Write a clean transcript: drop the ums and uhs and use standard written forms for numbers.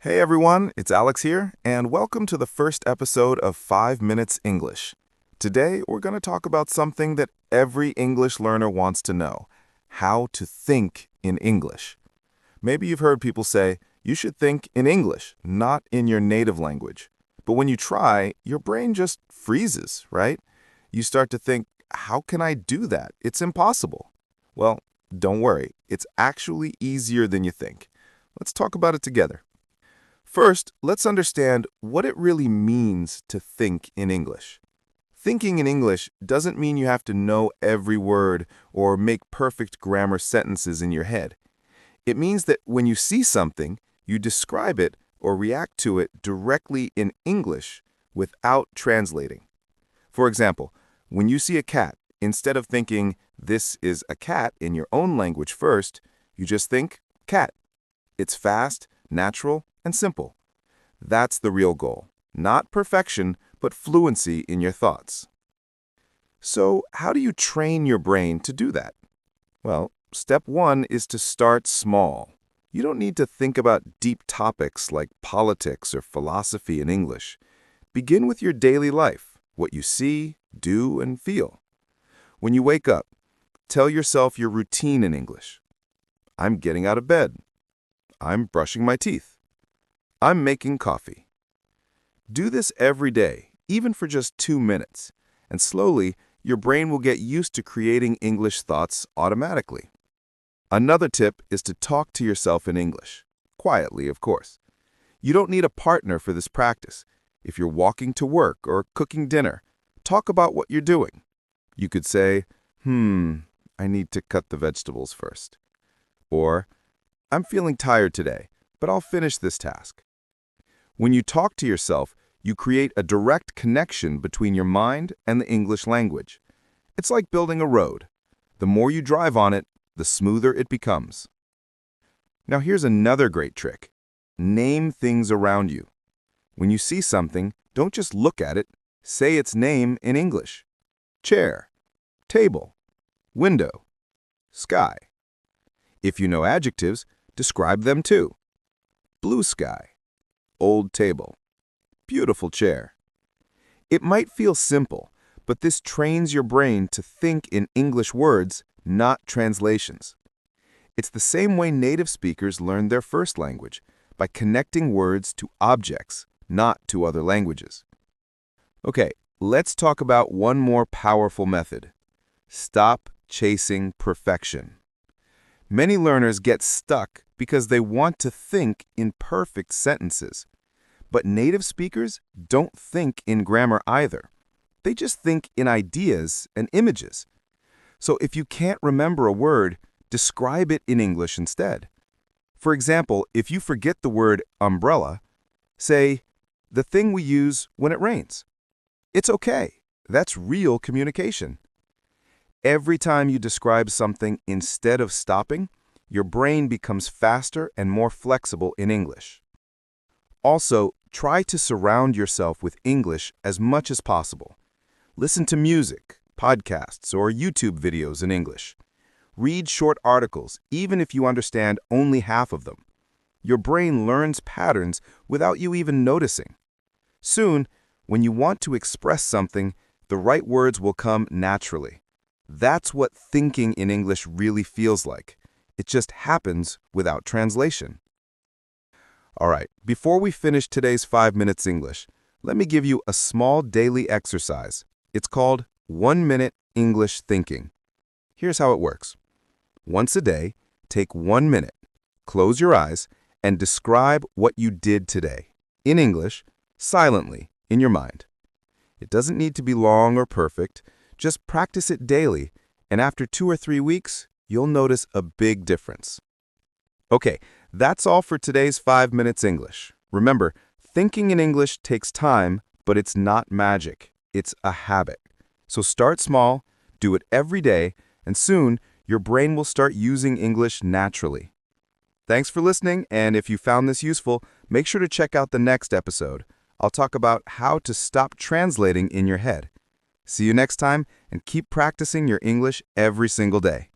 Hey everyone, it's Alex here, and welcome to the first episode of 5 Minutes English. Today, we're going to talk about something that every English learner wants to know: how to think in English. Maybe you've heard people say, you should think in English, not in your native language. But when you try, your brain just freezes, right? You start to think, how can I do that? It's impossible. Well, don't worry, it's actually easier than you think. Let's talk about it together. First, let's understand what it really means to think in English. Thinking in English doesn't mean you have to know every word or make perfect grammar sentences in your head. It means that when you see something, you describe it or react to it directly in English without translating. For example, when you see a cat, instead of thinking, "This is a cat" in your own language first, you just think, "cat." It's fast, natural, and simple. That's the real goal. Not perfection, but fluency in your thoughts. So, how do you train your brain to do that? Well, step one is to start small. You don't need to think about deep topics like politics or philosophy in English. Begin with your daily life, what you see, do, and feel. When you wake up, tell yourself your routine in English. I'm getting out of bed. I'm brushing my teeth. I'm making coffee. Do this every day, even for just 2 minutes, and slowly your brain will get used to creating English thoughts automatically. Another tip is to talk to yourself in English, quietly, of course. You don't need a partner for this practice. If you're walking to work or cooking dinner, talk about what you're doing. You could say, I need to cut the vegetables first. Or, I'm feeling tired today, but I'll finish this task. When you talk to yourself, you create a direct connection between your mind and the English language. It's like building a road. The more you drive on it, the smoother it becomes. Now here's another great trick. Name things around you. When you see something, don't just look at it, say its name in English. Chair, table, window, sky. If you know adjectives, describe them too. Blue sky, old table, beautiful chair. It might feel simple, but this trains your brain to think in English words, not translations. It's the same way native speakers learn their first language, by connecting words to objects, not to other languages. Okay, let's talk about one more powerful method. Stop chasing perfection. Many learners get stuck because they want to think in perfect sentences. But native speakers don't think in grammar either. They just think in ideas and images. So if you can't remember a word, describe it in English instead. For example, if you forget the word umbrella, say, the thing we use when it rains. It's okay. That's real communication. Every time you describe something instead of stopping, your brain becomes faster and more flexible in English. Also, try to surround yourself with English as much as possible. Listen to music, podcasts, or YouTube videos in English. Read short articles, even if you understand only half of them. Your brain learns patterns without you even noticing. Soon, when you want to express something, the right words will come naturally. That's what thinking in English really feels like. It just happens without translation. All right, before we finish today's 5 Minutes English, let me give you a small daily exercise. It's called 1 Minute English Thinking. Here's how it works. Once a day, take 1 minute, close your eyes, and describe what you did today, in English, silently, in your mind. It doesn't need to be long or perfect. Just practice it daily, and after 2 or 3 weeks, you'll notice a big difference. Okay, that's all for today's 5 Minutes English. Remember, thinking in English takes time, but it's not magic. It's a habit. So start small, do it every day, and soon your brain will start using English naturally. Thanks for listening, and if you found this useful, make sure to check out the next episode. I'll talk about how to stop translating in your head. See you next time, and keep practicing your English every single day.